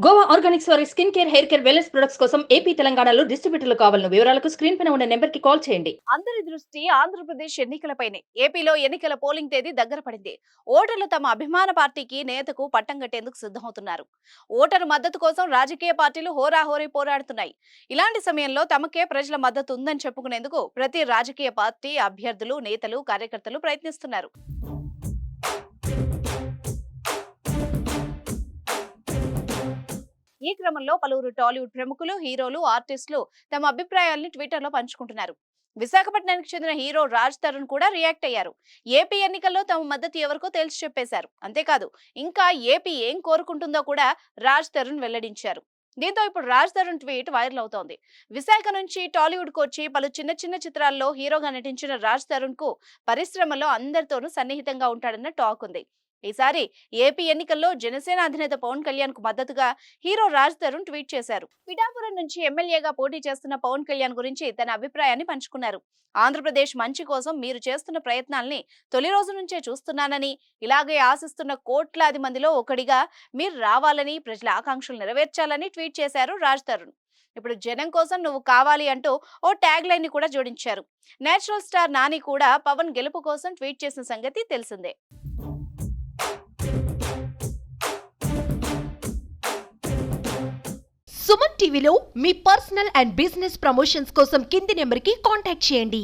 Goa Organics వారి skin care, hair care, wellness products కోసం AP, తెలంగాణలో డిస్ట్రిబ్యూటర్లు కావాలను వివరాలకు స్క్రీన్ పైన ఉన్న నెంబర్ కి కాల్ చేయండి. అందరి దృష్టి ఆంధ్రప్రదేశ్ ఎన్నికలపైనే. ఏపీలో ఎన్నికల పోలింగ్ తేదీ దగ్గర పడింది. ఓటర్లు తమ అభిమాన పార్టీకి, నేతకు పట్టం కట్టేందుకు సిద్ధమవుతున్నారు. ఓటరు మద్దతు కోసం రాజకీయ పార్టీలు హోరాహోరీ పోరాడుతున్నాయి. ఇలాంటి సమయంలో తమకే ప్రజల మద్దతు ఉందని చెప్పుకునేందుకు ప్రతి రాజకీయ పార్టీ అభ్యర్థులు, నేతలు, కార్యకర్తలు ప్రయత్నిస్తున్నారు. ఈ క్రమంలో పలువురు టాలీవుడ్ ప్రముఖులు, హీరోలు, ఆర్టిస్టులు తమ అభిప్రాయాల్ని ట్విట్టర్లో పంచుకుంటున్నారు. విశాఖపట్నానికి చెందిన హీరో రాజ్ తరుణ్ కూడా రియాక్ట్ అయ్యారు. ఏపీ ఎన్నికల్లో తమ మద్దతు ఎవరికో తేల్చి చెప్పేశారు. అంతేకాదు, ఇంకా ఏపీ ఏం కోరుకుంటుందో కూడా రాజ్ తరుణ్ వెల్లడించారు. దీంతో ఇప్పుడు రాజ్ తరుణ్ ట్వీట్ వైరల్ అవుతోంది. విశాఖ నుంచి టాలీవుడ్ కు వచ్చి పలు చిన్న చిన్న చిత్రాల్లో హీరోగా నటించిన రాజ్ తరుణ్ కు పరిశ్రమలో అందరితోనూ సన్నిహితంగా ఉంటాడన్న టాక్ ఉంది. ఈసారి ఏపీ ఎన్నికల్లో జనసేన అధినేత పవన్ కళ్యాణ్ కు మద్దతుగా హీరో రాజ్ తరుణ్ ట్వీట్ చేశారు. పిఠాపురం నుంచి ఎమ్మెల్యేగా పోటీ చేస్తున్న పవన్ కళ్యాణ్ గురించి తన అభిప్రాయాన్ని పంచుకున్నారు. ఆంధ్రప్రదేశ్ మంచి కోసం మీరు చేస్తున్న ప్రయత్నాల్ని తొలి రోజు నుంచే చూస్తున్నానని, ఇలాగే ఆశిస్తున్న కోట్లాది మందిలో ఒకడిగా మీరు రావాలని, ప్రజల ఆకాంక్షలు నెరవేర్చాలని ట్వీట్ చేశారు రాజ్ తరుణ్. ఇప్పుడు జనం కోసం నువ్వు కావాలి అంటూ ఓ ట్యాగ్ లైన్ ని కూడా జోడించారు. నేచురల్ స్టార్ నాని కూడా పవన్ గెలుపు కోసం ట్వీట్ చేసిన సంగతి తెలిసిందే. సుమన్ టీవీలో మీ పర్సనల్ అండ్ బిజినెస్ ప్రమోషన్స్ కోసం కింది నెంబర్కి కాంటాక్ట్ చేయండి.